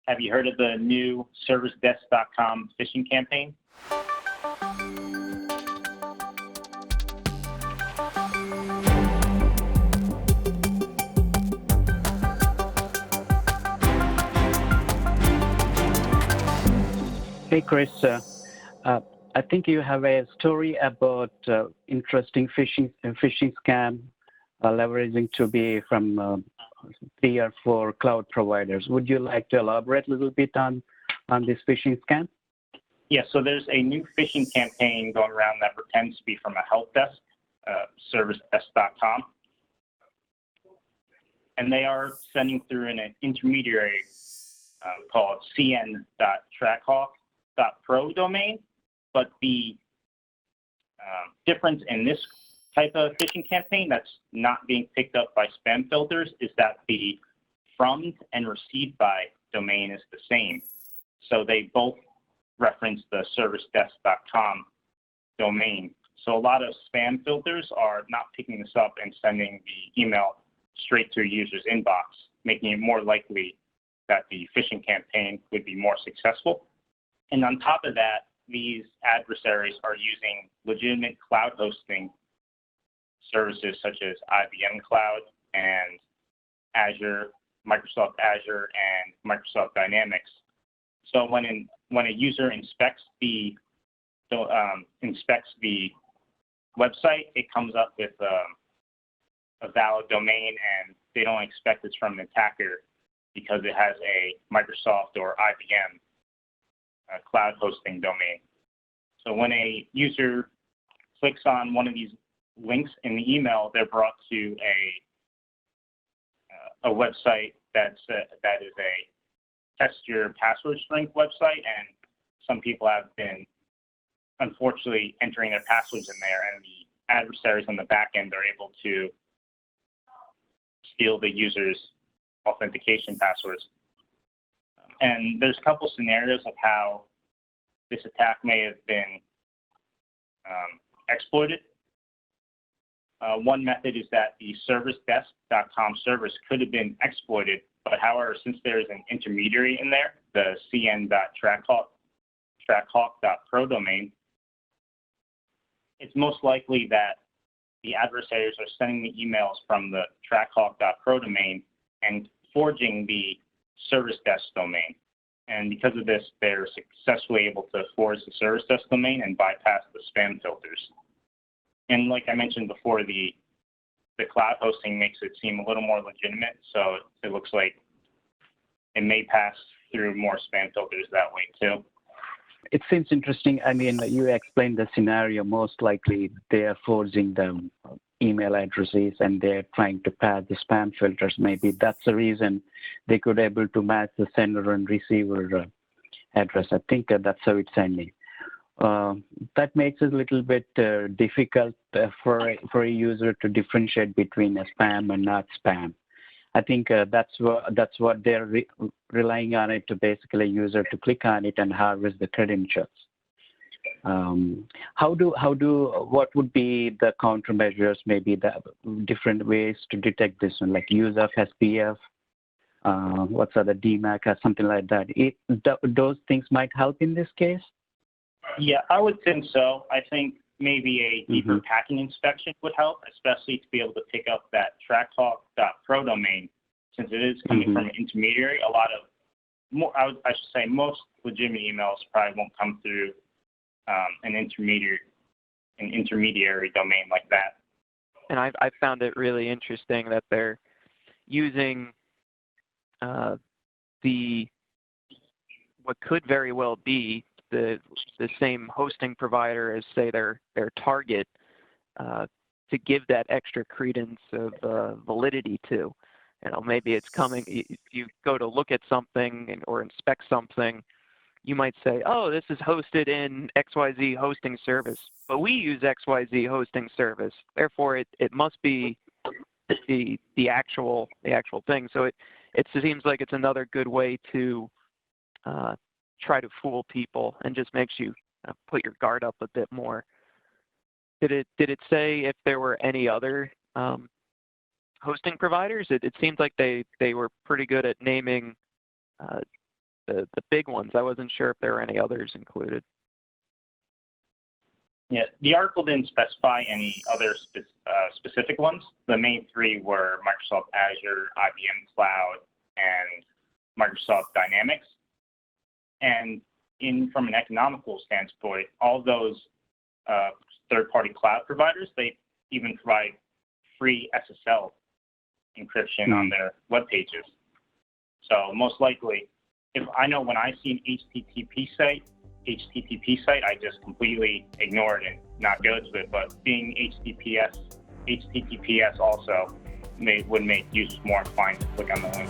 Have you heard of the new servicedesk.com phishing campaign? Hey, Chris. I think you have a story about interesting phishing scam leveraging to be from 3 or 4 cloud providers. Would you like to elaborate a little bit on this phishing scam? Yeah, so there's a new phishing campaign going around that pretends to be from a help desk, servicedesk.com. And they are sending through an intermediary called cn.trackhawk.pro domain. But the difference in this type of phishing campaign that's not being picked up by spam filters is that the from and received by domain is the same. So they both reference the servicedesk.com domain. So a lot of spam filters are not picking this up and sending the email straight to a user's inbox, making it more likely that the phishing campaign would be more successful. And on top of that, these adversaries are using legitimate cloud hosting services such as IBM Cloud and Azure, Microsoft Azure, and Microsoft Dynamics. So when a user inspects the website, it comes up with a valid domain, and they don't expect it's from an attacker because it has a Microsoft or IBM cloud hosting domain. So when a user clicks on one of these links in the email, they're brought to a website that is a test your password strength website, and some people have been unfortunately entering their passwords in there, and the adversaries on the back end are able to steal the user's authentication passwords. And there's a couple scenarios of how this attack may have been exploited. One method is that the servicedesk.com service could have been exploited, but however, since there's an intermediary in there, the cn.trackhawk.pro domain, it's most likely that the adversaries are sending the emails from the trackhawk.pro domain and forging the service desk domain. And because of this, they're successfully able to forge the service desk domain and bypass the spam filters. And like I mentioned before, the cloud hosting makes it seem a little more legitimate, so it looks like it may pass through more spam filters that way too. It seems interesting. I mean, you explained the scenario. Most likely, they are forging the email addresses and they're trying to pass the spam filters. Maybe that's the reason they could able to match the sender and receiver address. I think that's how it's ending. That makes it a little bit difficult for a user to differentiate between a spam and not spam. I think that's what they're relying on it to basically user to click on it and harvest the credentials. What would be the countermeasures? Maybe the different ways to detect this one, like use of SPF, what's other DMAC or something like that. Those things might help in this case. Yeah, I would think so. I think maybe a deeper packing inspection would help, especially to be able to pick up that trackhawk.pro domain, since it is coming from an intermediary. A lot of I should say most legitimate emails probably won't come through an intermediary domain like that. And I found it really interesting that they're using what could very well be the same hosting provider as, say, their target to give that extra credence of validity to. Maybe it's coming. If you go to look at something or inspect something, you might say, "Oh, this is hosted in XYZ hosting service," but we use XYZ hosting service. Therefore, it must be the actual thing. So it seems like it's another good way to try to fool people and just makes you put your guard up a bit more. Did it say if there were any other hosting providers? It seemed like they were pretty good at naming the big ones. I wasn't sure if there were any others included. Yeah, the article didn't specify any other specific ones. The main three were Microsoft Azure, IBM Cloud, and Microsoft Dynamics. And from an economical standpoint, all those third-party cloud providers, they even provide free SSL encryption on their web pages. So most likely, if I know when I see an HTTP site, I just completely ignore it and not go to it. But seeing HTTPS also would make users more inclined to click on the link.